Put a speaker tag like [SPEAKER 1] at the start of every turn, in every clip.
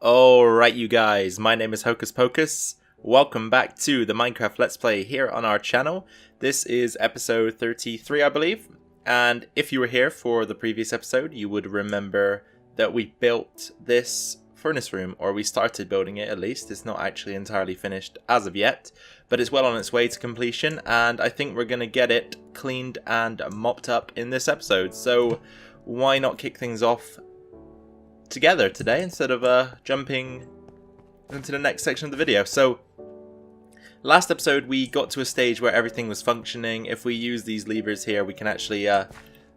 [SPEAKER 1] Alright you guys, my name is Hocus Pocus. Welcome back to the Minecraft Let's Play here on our channel. This is episode 33 I believe, and if you were here for the previous episode you would remember that we built this furnace room, or we started building it at least. It's not actually entirely finished as of yet, but it's well on its way to completion, and I think we're going to get it cleaned and mopped up in this episode. So why not kick things off together today instead of jumping into the next section of the video. So last episode we got to a stage where everything was functioning. If we use these levers here we can actually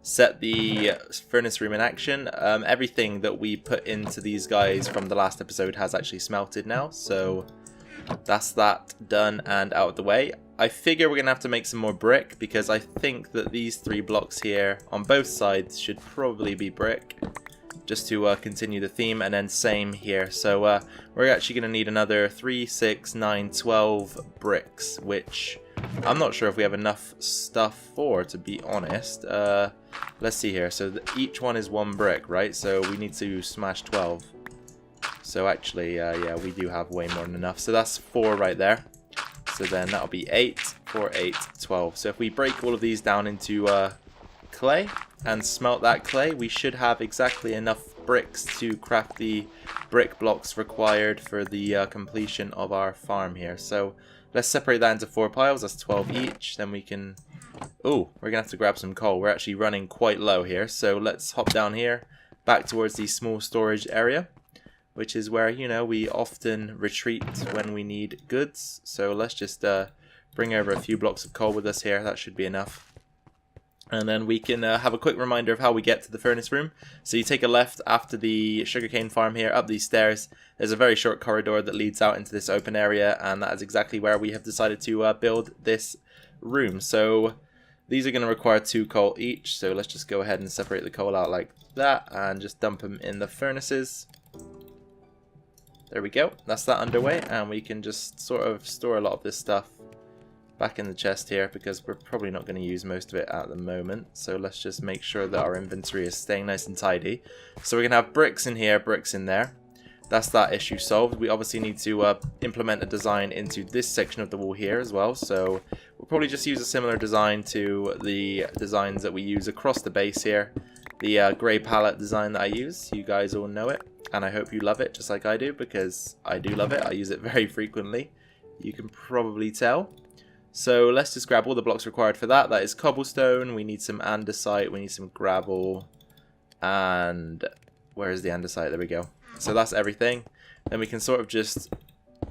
[SPEAKER 1] set the furnace room in action. Everything that we put into these guys from the last episode has actually smelted now, so that's that done and out of the way. I figure we're gonna have to make some more brick because I think that these 3 blocks here on both sides should probably be brick, just to continue the theme, and then same here. So we're actually going to need another 3, 6, 9, 12 bricks, which I'm not sure if we have enough stuff for, to be honest. Let's see here. So each one is 1 brick, right? So we need to smash 12. So actually, yeah, we do have way more than enough. So that's 4 right there. So then that'll be 8, 4, 8, 12. So if we break all of these down into clay and smelt that clay, we should have exactly enough bricks to craft the brick blocks required for the completion of our farm here. So let's separate that into 4 piles. That's 12 each. Then we can... Oh, we're gonna have to grab some coal. We're actually running quite low here, so let's hop down here back towards the small storage area, which is where, you know, we often retreat when we need goods. So let's just bring over a few blocks of coal with us here. That should be enough. And then we can have a quick reminder of how we get to the furnace room. So you take a left after the sugarcane farm here, up these stairs. There's a very short corridor that leads out into this open area, and that is exactly where we have decided to build this room. So these are going to require 2 coal each, so let's just go ahead and separate the coal out like that and just dump them in the furnaces. There we go, that's that underway, and we can just sort of store a lot of this stuff back in the chest here because we're probably not going to use most of it at the moment. So let's just make sure that our inventory is staying nice and tidy. So we're going to have bricks in here, bricks in there. That's that issue solved. We obviously need to implement a design into this section of the wall here as well. So we'll probably just use a similar design to the designs that we use across the base here. The grey palette design that I use. You guys all know it, and I hope you love it just like I do, because I do love it. I use it very frequently. You can probably tell. So let's just grab all the blocks required for that. That is cobblestone, we need some andesite, we need some gravel, and where is the andesite? There we go. So that's everything. Then we can sort of just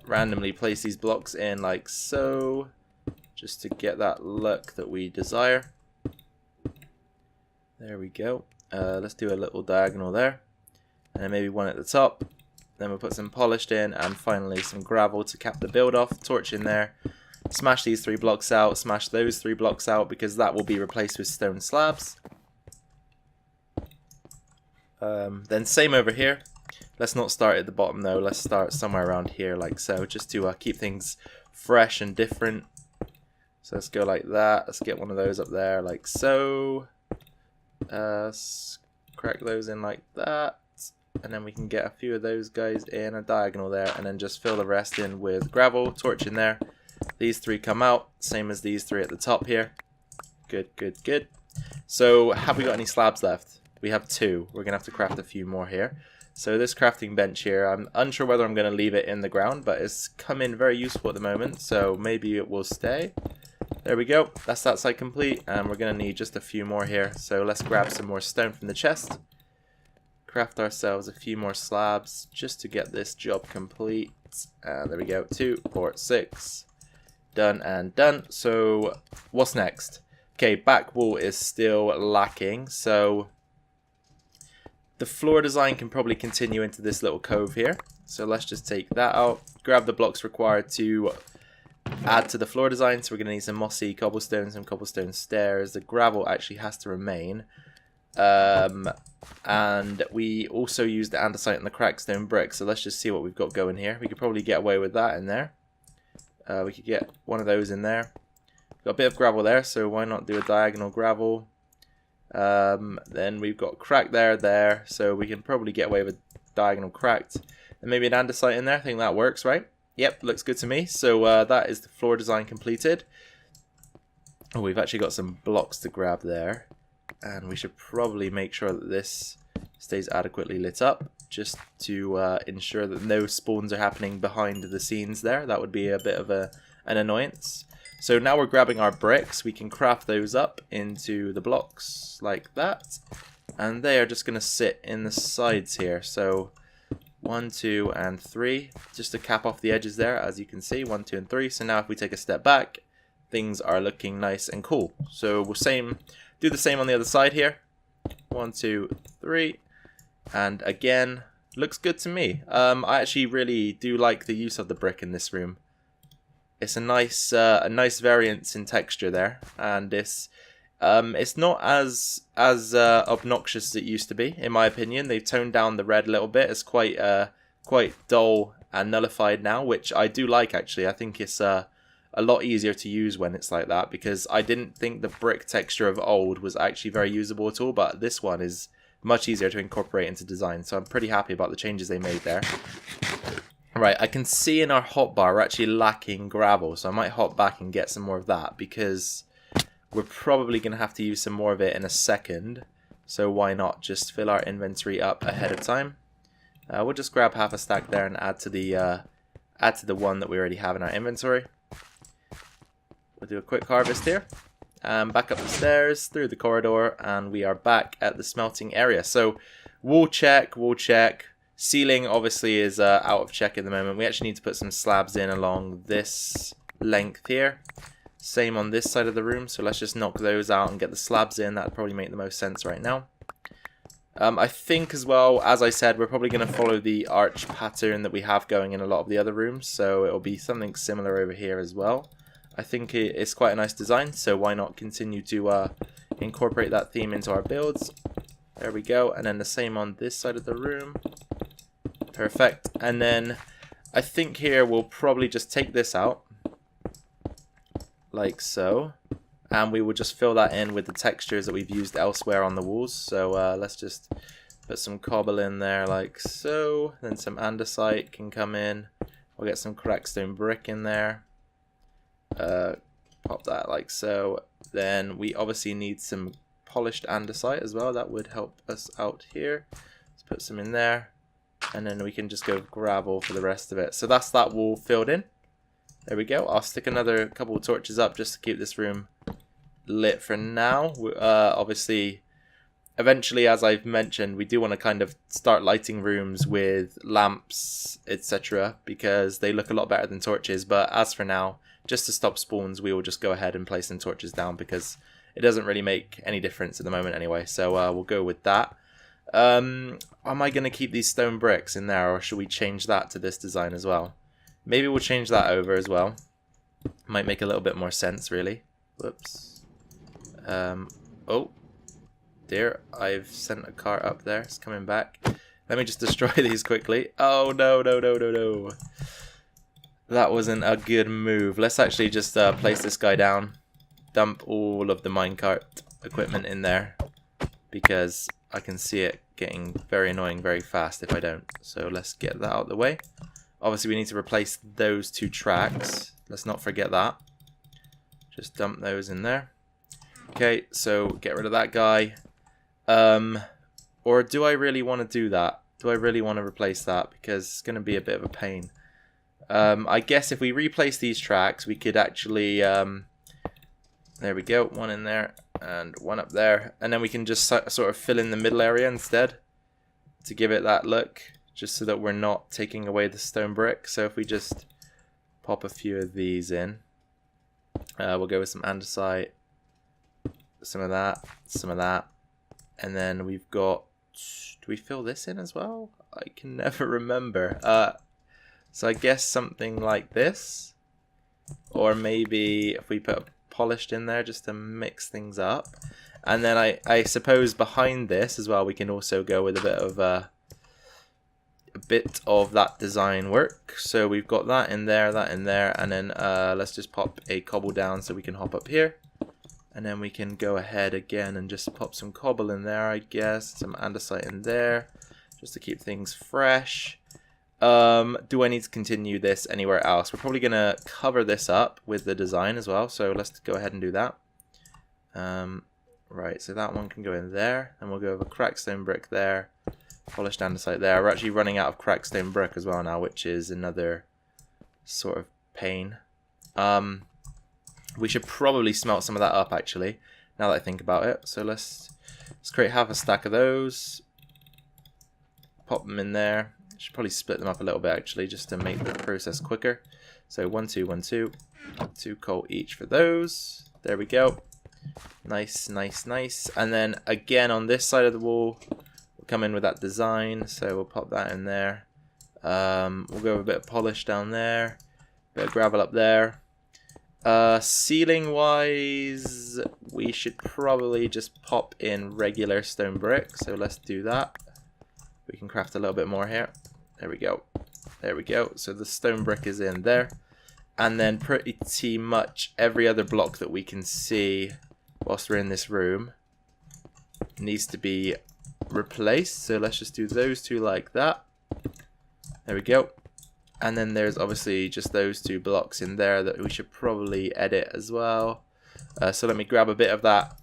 [SPEAKER 1] randomly place these blocks in like so, just to get that look that we desire. There we go. Let's do a little diagonal there, and then maybe one at the top. Then we'll put some polished in, and finally some gravel to cap the build off. Torch in there. Smash these 3 blocks out, smash those 3 blocks out, because that will be replaced with stone slabs. Then same over here. Let's not start at the bottom though, let's start somewhere around here like so, just to keep things fresh and different. So let's go like that, let's get one of those up there like so. Crack those in like that, and then we can get a few of those guys in a diagonal there, and then just fill the rest in with gravel. Torch in there. These 3 come out, same as these 3 at the top here. Good, good, good. So have we got any slabs left? We have 2. We're going to have to craft a few more here. So this crafting bench here, I'm unsure whether I'm going to leave it in the ground, but it's come in very useful at the moment, so maybe it will stay. There we go. That's that side complete, and we're going to need just a few more here. So let's grab some more stone from the chest. Craft ourselves a few more slabs just to get this job complete. And there we go. 2, 4, 6. Done and done. So what's next? Okay, back wall is still lacking, so the floor design can probably continue into this little cove here. So let's just take that out, grab the blocks required to add to the floor design. So we're going to need some mossy cobblestone, some cobblestone stairs. The gravel actually has to remain, and we also use the andesite and the crackstone brick. So let's just see what we've got going here. We could probably get away with that in there. We could get one of those in there. Got a bit of gravel there, so why not do a diagonal gravel? Then we've got crack there, so we can probably get away with diagonal cracked. and maybe an andesite in there. I think that works, right? Yep, looks good to me. So that is the floor design completed. Oh, we've actually got some blocks to grab there, and we should probably make sure that this stays adequately lit up, just to ensure that no spawns are happening behind the scenes there. That would be a bit of an annoyance. So now we're grabbing our bricks. We can craft those up into the blocks like that, and they are just going to sit in the sides here. So 1, 2, and 3, just to cap off the edges there, as you can see, 1, 2, and 3. So now if we take a step back, things are looking nice and cool. So we'll do the same on the other side here. 1, 2, 3, and again, looks good to me. I actually really do like the use of the brick in this room. It's a nice variance in texture there, and it's not as obnoxious as it used to be, in my opinion. They've toned down the red a little bit. It's quite dull and nullified now, which I do like actually. I think it's a lot easier to use when it's like that, because I didn't think the brick texture of old was actually very usable at all, but this one is much easier to incorporate into design, so I'm pretty happy about the changes they made there. Right, I can see in our hotbar we're actually lacking gravel, so I might hop back and get some more of that, because we're probably going to have to use some more of it in a second, so why not just fill our inventory up ahead of time. We'll just grab half a stack there and add to the one that we already have in our inventory. We'll do a quick harvest here. Back up the stairs, through the corridor, and we are back at the smelting area. So wall check. Ceiling obviously is out of check at the moment. We actually need to put some slabs in along this length here. Same on this side of the room, so let's just knock those out and get the slabs in. That would probably make the most sense right now. I think as well, as I said, we're probably going to follow the arch pattern that we have going in a lot of the other rooms, so it'll be something similar over here as well. I think it's quite a nice design, so why not continue to incorporate that theme into our builds. There we go, and then the same on this side of the room. Perfect. And then I think here we'll probably just take this out, like so, and we will just fill that in with the textures that we've used elsewhere on the walls. So let's just put some cobble in there like so, then some andesite can come in. We'll get some crackstone brick in there. Pop that like so. Then we obviously need some polished andesite as well. That would help us out here. Let's put some in there, and then we can just go gravel for the rest of it. So that's that wall filled in. There we go. I'll stick another couple of torches up just to keep this room lit for now. Obviously, eventually, as I've mentioned, we do want to kind of start lighting rooms with lamps, etc., because they look a lot better than torches. But as for now, just to stop spawns, we will just go ahead and place some torches down, because it doesn't really make any difference at the moment anyway. So we'll go with that. Am I going to keep these stone bricks in there, or should we change that to this design as well? Maybe we'll change that over as well. Might make a little bit more sense, really. Whoops. Oh, dear. I've sent a car up there. It's coming back. Let me just destroy these quickly. Oh, no. That wasn't a good move. Let's actually just place this guy down. Dump all of the minecart equipment in there, because I can see it getting very annoying very fast if I don't. So let's get that out of the way. Obviously we need to replace those 2 tracks. Let's not forget that. Just dump those in there. Okay, so get rid of that guy. Or do I really want to do that? Do I really want to replace that? Because it's going to be a bit of a pain. I guess if we replace these tracks, we could actually... there we go, one in there and one up there. And then we can just sort of fill in the middle area instead to give it that look, just so that we're not taking away the stone brick. So if we just pop a few of these in, we'll go with some andesite, some of that, and then we've got, do we fill this in as well? I can never remember. So I guess something like this, or maybe if we put polished in there just to mix things up. And then I suppose behind this as well, we can also go with a bit of that design work. So we've got that in there, and then let's just pop a cobble down so we can hop up here. And then we can go ahead again and just pop some cobble in there, I guess, some andesite in there, just to keep things fresh. Do I need to continue this anywhere else? We're probably going to cover this up with the design as well. So let's go ahead and do that. Right, so that one can go in there. And we'll go with a cracked stone brick there. Polished andesite there. We're actually running out of cracked stone brick as well now, which is another sort of pain. We should probably smelt some of that up actually, now that I think about it. So let's create half a stack of those. Pop them in there. Should probably split them up a little bit actually, just to make the process quicker. So 1, 2, 1, 2. 2 coal each for those. There we go. Nice, nice, nice. And then again on this side of the wall, we'll come in with that design. So we'll pop that in there. We'll go with a bit of polish down there. Bit of gravel up there. Ceiling wise, we should probably just pop in regular stone brick. So let's do that. We can craft a little bit more here. There we go. There we go. So the stone brick is in there. And then pretty much every other block that we can see whilst we're in this room needs to be replaced. So let's just do those two like that. There we go. And then there's obviously just those 2 blocks in there that we should probably edit as well. So let me grab a bit of that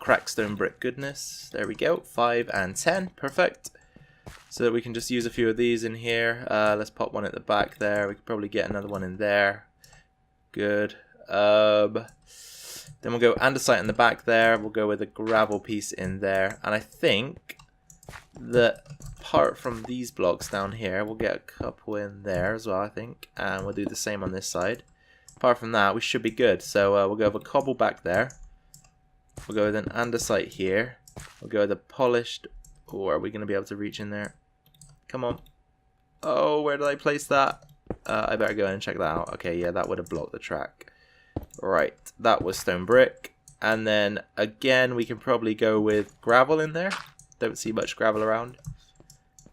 [SPEAKER 1] cracked stone brick goodness. There we go. 5 and 10. Perfect. So that we can just use a few of these in here. Let's pop one at the back there. We could probably get another one in there. Good. Then we'll go andesite in the back there. We'll go with a gravel piece in there. And I think that apart from these blocks down here, we'll get a couple in there as well, I think. And we'll do the same on this side. Apart from that, we should be good. So we'll go with a cobble back there. We'll go with an andesite here. We'll go with a polished. Or are we going to be able to reach in there? Come on. Oh, where did I place that? I better go in and check that out. Okay, yeah, that would have blocked the track. Right, that was stone brick. And then again, we can probably go with gravel in there. Don't see much gravel around.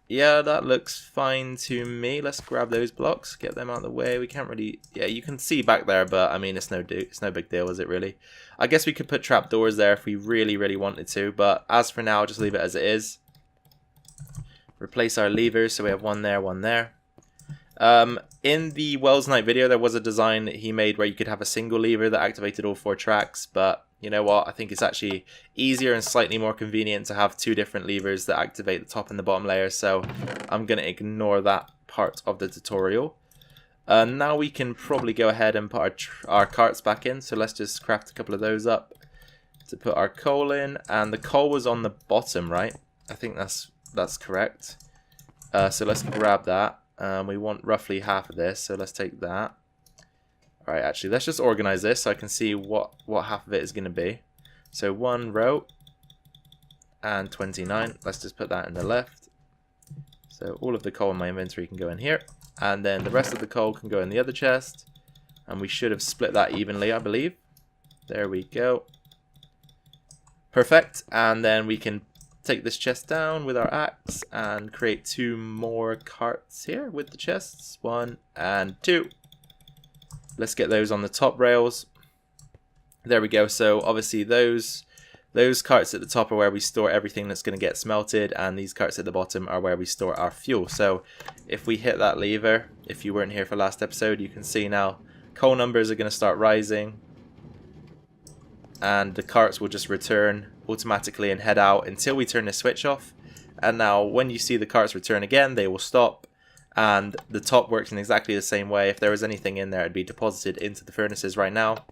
[SPEAKER 1] Yeah, that looks fine to me. Let's grab those blocks, get them out of the way. We can't really, yeah, you can see back there, but I mean, it's no big deal, is it really? I guess we could put trapdoors there if we really, really wanted to, but as for now, just leave it as it is. Replace our levers, so we have one there, one there. In the Wells Night video, there was a design that he made where you could have a single lever that activated all 4 tracks, but you know what? I think it's actually easier and slightly more convenient to have 2 different levers that activate the top and the bottom layer, so I'm going to ignore that part of the tutorial. Now we can probably go ahead and put our carts back in, so let's just craft a couple of those up to put our coal in, and the coal was on the bottom, right? I think that's correct. So let's grab that. We want roughly half of this, so let's take that. Alright, actually, let's just organize this so I can see what half of it is going to be. So 1 row and 29. Let's just put that in the left. So all of the coal in my inventory can go in here. And then the rest of the coal can go in the other chest. And we should have split that evenly, I believe. There we go. Perfect. And then we can take this chest down with our axe and create 2 more carts here with the chests. 1 and 2. Let's get those on the top rails. There we go. So obviously those carts at the top are where we store everything that's going to get smelted, and these carts at the bottom are where we store our fuel. So if we hit that lever, if you weren't here for last episode, you can see now coal numbers are going to start rising, and the carts will just return automatically and head out until we turn the switch off. And now when you see the carts return again, they will stop. And the top works in exactly the same way. If there was anything in there, it'd be deposited into the furnaces right now.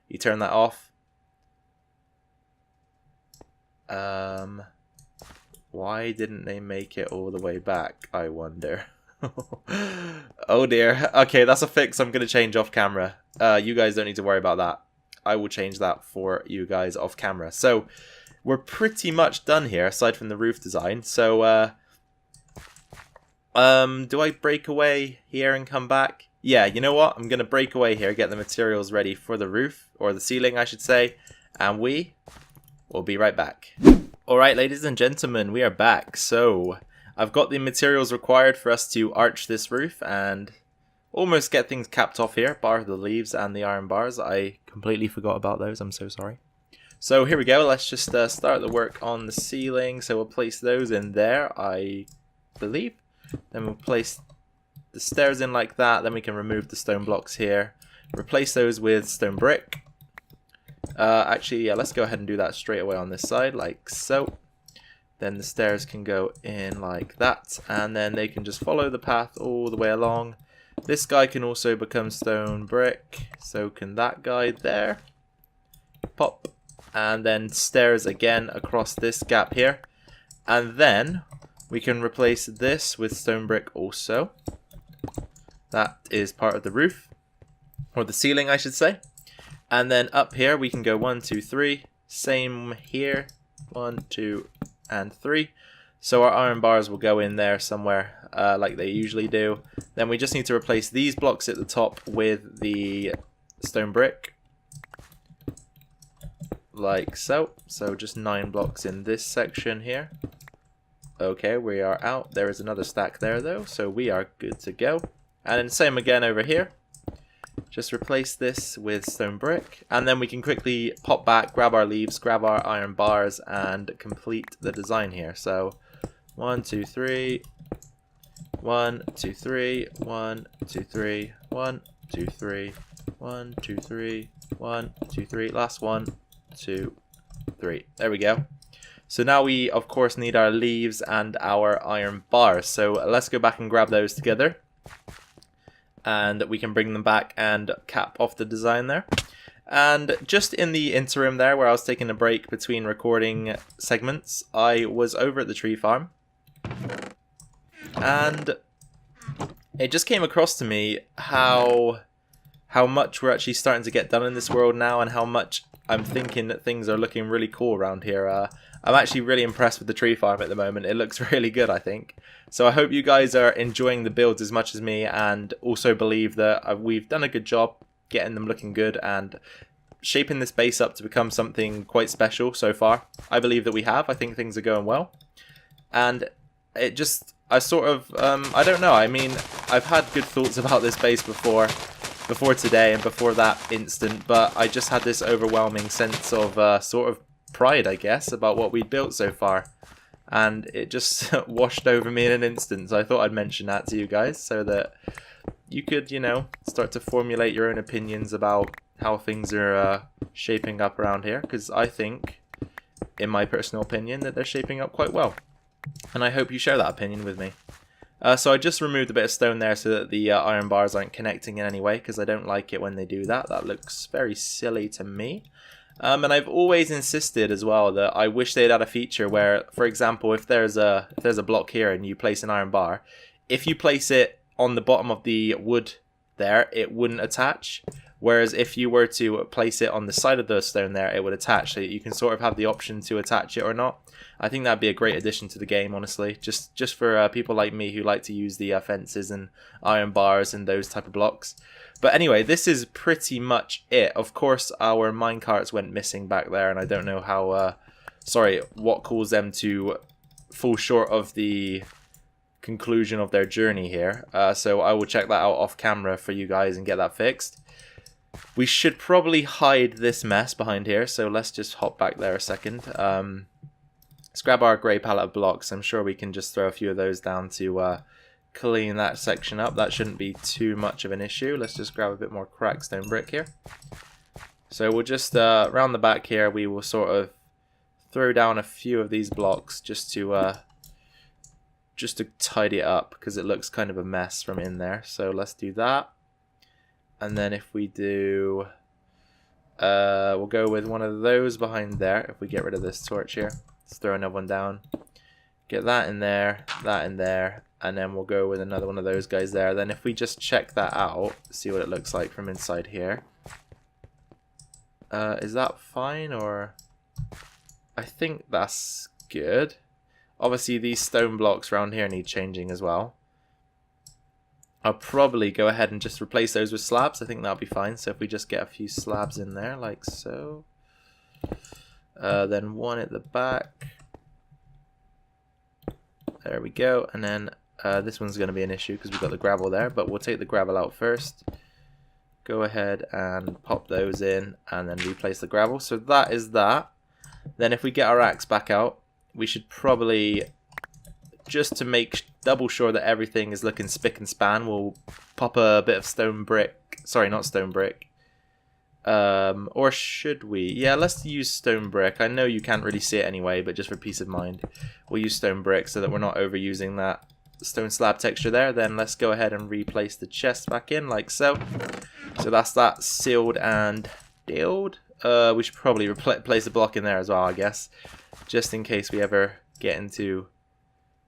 [SPEAKER 1] You turn that off. Why didn't they make it all the way back, I wonder? Oh dear. Okay, that's a fix I'm going to change off camera. You guys don't need to worry about that. I will change that for you guys off camera. So we're pretty much done here, aside from the roof design. So do I break away here and come back? Yeah, you know what? I'm going to break away here, get the materials ready for the roof, or the ceiling, I should say, and we will be right back. Alright, ladies and gentlemen, we are back. So, I've got the materials required for us to arch this roof and almost get things capped off here, bar the leaves and the iron bars. I completely forgot about those, I'm so sorry. So here we go, let's just start the work on the ceiling. So we'll place those in there, I believe. Then we'll place the stairs in like that. Then we can remove the stone blocks here. Replace those with stone brick. Actually, yeah, let's go ahead and do that straight away on this side, like so. Then the stairs can go in like that, and then they can just follow the path all the way along. This guy can also become stone brick, so can that guy there. Pop. And then stairs again across this gap here. And then we can replace this with stone brick also. That is part of the roof, or the ceiling I should say. And then up here we can go 1, 2, 3. Same here, 1, 2, and 3. So our iron bars will go in there somewhere like they usually do. Then we just need to replace these blocks at the top with the stone brick. Like so. So just 9 blocks in this section here. Okay, we are out. There is another stack there though, so we are good to go. And then same again over here. Just replace this with stone brick, and then we can quickly pop back, grab our leaves, grab our iron bars, and complete the design here. So 1, 2, 3, 1, 2, 3, 1, 2, 3, 1, 2, 3, 1, 2, 3, 1, 2, 3, last 1, 2, 3. There we go. So now we of course need our leaves and our iron bars. So let's go back and grab those together. And we can bring them back and cap off the design there. And just in the interim there, where I was taking a break between recording segments, I was over at the tree farm. And it just came across to me how much we're actually starting to get done in this world now, and how much I'm thinking that things are looking really cool around here. I'm actually really impressed with the tree farm at the moment. It looks really good, I think. So I hope you guys are enjoying the builds as much as me, and also believe that we've done a good job getting them looking good and shaping this base up to become something quite special so far. I believe that we have. I think things are going well. And it just, I sort of, I don't know. I mean, I've had good thoughts about this base before today and before that instant, but I just had this overwhelming sense of sort of pride, I guess, about what we'd built so far, and it just washed over me in an instant. So I thought I'd mention that to you guys so that you could, you know, start to formulate your own opinions about how things are shaping up around here, because I think, in my personal opinion, that they're shaping up quite well, and I hope you share that opinion with me. So I just removed a bit of stone there so that the iron bars aren't connecting in any way, because I don't like it when they do that. That looks very silly to me. And I've always insisted as well that I wish they'd add a feature where, for example, if there's a block here and you place an iron bar, if you place it on the bottom of the wood there, it wouldn't attach. Whereas if you were to place it on the side of the stone there, it would attach. So you can sort of have the option to attach it or not. I think that'd be a great addition to the game, honestly. Just for people like me who like to use the fences and iron bars and those type of blocks. But anyway, this is pretty much it. Of course, our minecarts went missing back there, and I don't know how, what caused them to fall short of the conclusion of their journey here. So I will check that out off camera for you guys and get that fixed. We should probably hide this mess behind here, so let's just hop back there a second. Let's grab our grey pallet of blocks. I'm sure we can just throw a few of those down to clean that section up. That shouldn't be too much of an issue. Let's just grab a bit more cracked stone brick here. So we'll just, round the back here, we will sort of throw down a few of these blocks just to tidy it up, because it looks kind of a mess from in there. So let's do that. And then if we do, we'll go with one of those behind there. If we get rid of this torch here, let's throw another one down. Get that in there, and then we'll go with another one of those guys there. Then if we just check that out, see what it looks like from inside here. Is that fine, or? I think that's good. Obviously these stone blocks around here need changing as well. I'll probably go ahead and just replace those with slabs. I think that'll be fine. So if we just get a few slabs in there like so. Then one at the back. There we go. And then this one's going to be an issue because we've got the gravel there, but we'll take the gravel out first. Go ahead and pop those in and then replace the gravel. So that is that. Then if we get our axe back out, we should probably just to make double sure that everything is looking spick and span, we'll pop a bit of stone brick. Sorry, not stone brick. Or should we? Yeah, let's use stone brick. I know you can't really see it anyway, but just for peace of mind, we'll use stone brick so that we're not overusing that stone slab texture there. Then let's go ahead and replace the chest back in like so. So that's that sealed and sealed. We should probably place a block in there as well, I guess, just in case we ever get into...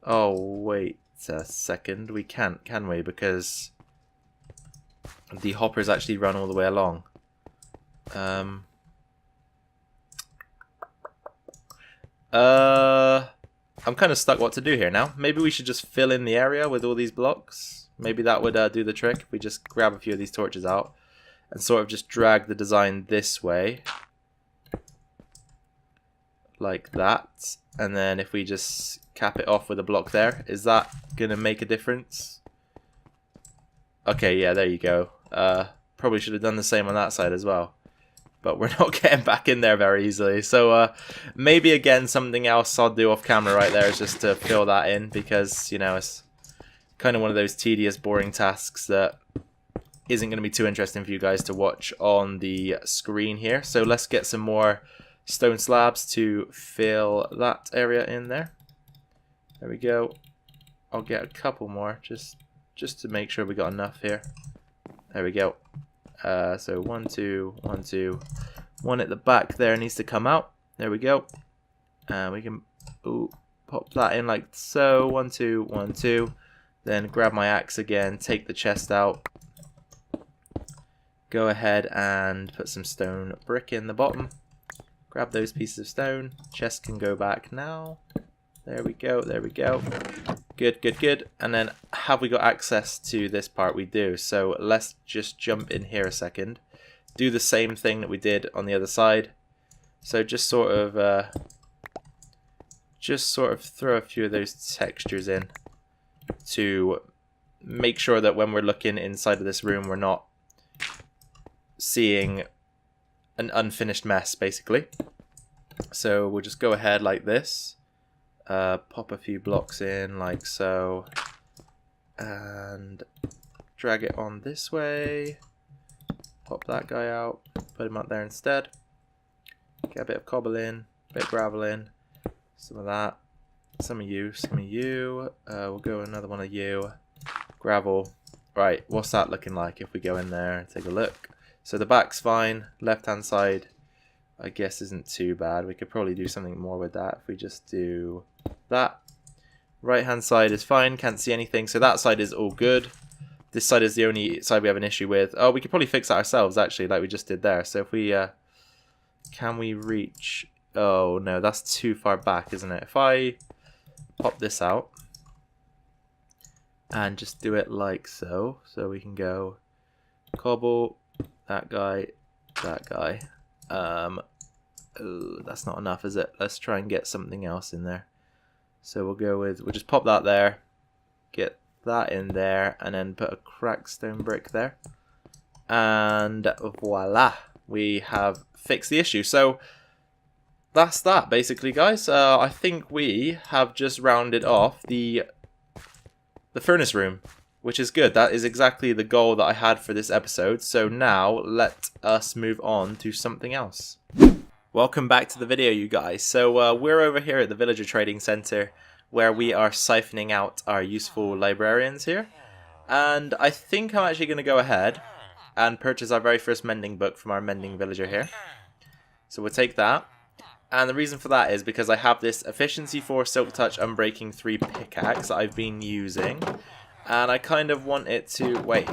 [SPEAKER 1] Oh, wait a second. We can't, can we? Because the hoppers actually run all the way along. I'm kind of stuck what to do here now. Maybe we should just fill in the area with all these blocks. Maybe that would do the trick if we just grab a few of these torches out and sort of just drag the design this way. Like that. And then if we just cap it off with a block there, is that going to make a difference? Okay, yeah, there you go. Probably should have done the same on that side as well. But we're not getting back in there very easily. So maybe again something else I'll do off camera right there is just to fill that in, because, you know, it's kind of one of those tedious, boring tasks that isn't going to be too interesting for you guys to watch on the screen here. So let's get some more stone slabs to fill that area in there. There we go. I'll get a couple more just to make sure we got enough here. There we go. So 1, 2, 1, 2. One at the back there needs to come out. There we go. And we can pop that in like so. 1, 2, 1, 2. Then grab my axe again, take the chest out. Go ahead and put some stone brick in the bottom. Grab those pieces of stone. Chest can go back now. There we go, there we go. Good, good, good. And then have we got access to this part? We do. So let's just jump in here a second. Do the same thing that we did on the other side. So just sort of throw a few of those textures in to make sure that when we're looking inside of this room, we're not seeing an unfinished mess, basically. So we'll just go ahead like this. Pop a few blocks in like so, and drag it on this way. Pop that guy out, put him up there instead. Get a bit of cobble in, a bit of gravel in, some of that, some of you, some of you. We'll go another one of you. Gravel. Right, what's that looking like if we go in there and take a look? So the back's fine, left hand side I guess isn't too bad. We could probably do something more with that if we just do that. Right hand side is fine, can't see anything, so that side is all good. This side is the only side we have an issue with. Oh, we could probably fix that ourselves actually, like we just did there. So if we can we reach... Oh no, that's too far back, isn't it? If I pop this out and just do it like so, so we can go cobble, that guy, that guy. Ooh, that's not enough, is it? Let's try and get something else in there. So we'll just pop that there, get that in there, and then put a cracked stone brick there. And voila, we have fixed the issue. So that's that basically, guys. I think we have just rounded off the furnace room, which is good. That is exactly the goal that I had for this episode. So now let us move on to something else. Welcome back to the video, you guys. So we're over here at the Villager Trading Center, where we are siphoning out our useful librarians here. And I think I'm actually going to go ahead and purchase our very first mending book from our mending villager here. So we'll take that. And the reason for that is because I have this Efficiency 4 Silk Touch Unbreaking 3 pickaxe that I've been using. And I kind of want it to... Wait.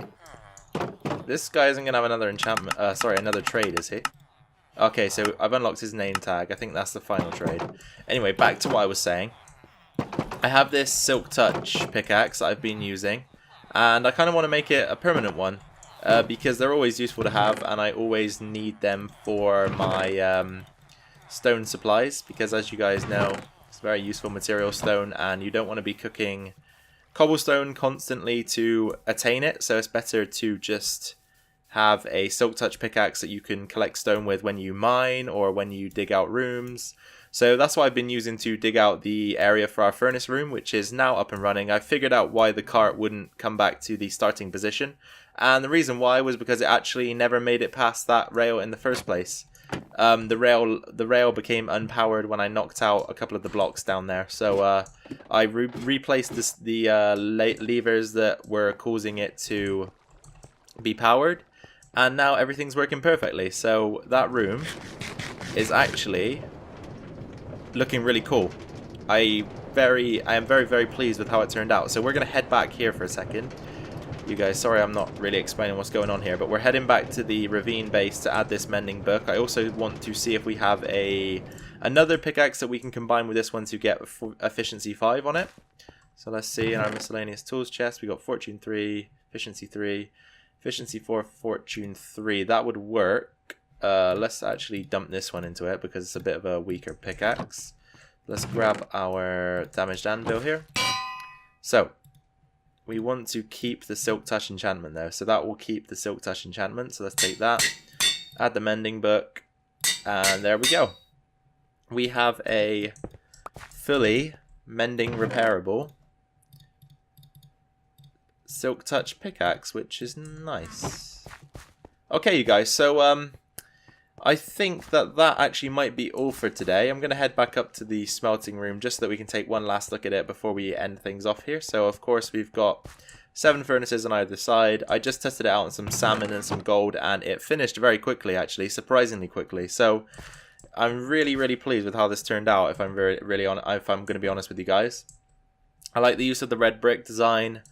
[SPEAKER 1] This guy isn't going to have another enchantment... sorry, another trade, is he? Okay, so I've unlocked his name tag. I think that's the final trade. Anyway, back to what I was saying. I have this Silk Touch pickaxe that I've been using. And I kind of want to make it a permanent one. Because they're always useful to have. And I always need them for my stone supplies. Because as you guys know, it's a very useful material, stone. And you don't want to be cooking cobblestone constantly to attain it. So it's better to just have a Silk Touch pickaxe that you can collect stone with when you mine or when you dig out rooms. So that's what I've been using to dig out the area for our furnace room, which is now up and running. I figured out why the cart wouldn't come back to the starting position. And the reason why was because it actually never made it past that rail in the first place. The rail became unpowered when I knocked out a couple of the blocks down there. So I replaced the levers that were causing it to be powered, and now everything's working perfectly. So that room is actually looking really cool. I am very pleased with how it turned out. So we're gonna head back here for a second. You guys, sorry I'm not really explaining what's going on here, but we're heading back to the ravine base to add this mending book. I also want to see if we have another pickaxe that we can combine with this one to get efficiency 5 on it. So let's see, in our miscellaneous tools chest we got fortune 3, efficiency 3, efficiency 4, fortune 3. That would work. Let's actually dump this one into it because it's a bit of a weaker pickaxe. Let's grab our damaged anvil here. So we want to keep the silk touch enchantment though, so that will keep the silk touch enchantment. So let's take that, add the mending book, and there we go. We have a fully mending repairable silk touch pickaxe, which is nice. Okay, you guys, so I think that actually might be all for today. I'm going to head back up to the smelting room just so that we can take one last look at it before we end things off here. So, of course, we've got 7 furnaces on either side. I just tested it out on some salmon and some gold, and it finished very quickly, actually, surprisingly quickly. So, I'm really pleased with how this turned out, if I'm going to be honest with you guys. I like the use of the red brick design.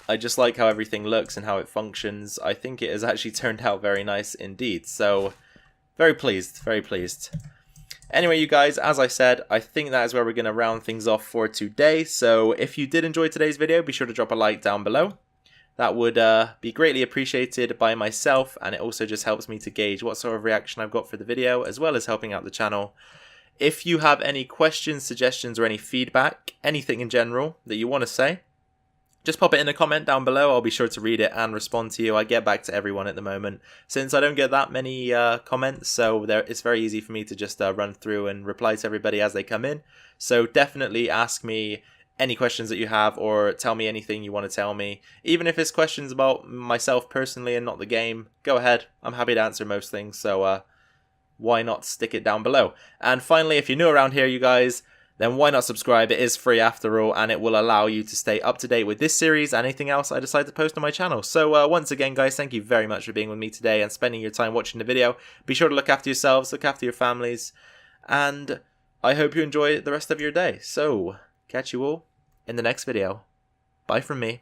[SPEAKER 1] I just like how everything looks and how it functions. I think it has actually turned out very nice indeed. So, very pleased, very pleased. Anyway, you guys, as I said, I think that is where we're going to round things off for today. So if you did enjoy today's video, be sure to drop a like down below. That would be greatly appreciated by myself, and it also just helps me to gauge what sort of reaction I've got for the video, as well as helping out the channel. If you have any questions, suggestions, or any feedback, anything in general that you want to say, just pop it in a comment down below. I'll be sure to read it and respond to you. I get back to everyone at the moment, since I don't get that many comments, so it's very easy for me to just run through and reply to everybody as they come in. So definitely ask me any questions that you have, or tell me anything you want to tell me. Even if it's questions about myself personally and not the game, go ahead. I'm happy to answer most things, so why not stick it down below. And finally, if you're new around here, you guys, then why not subscribe? It is free after all, and it will allow you to stay up to date with this series and anything else I decide to post on my channel. So once again, guys, thank you very much for being with me today and spending your time watching the video. Be sure to look after yourselves, look after your families, and I hope you enjoy the rest of your day. So, catch you all in the next video. Bye from me.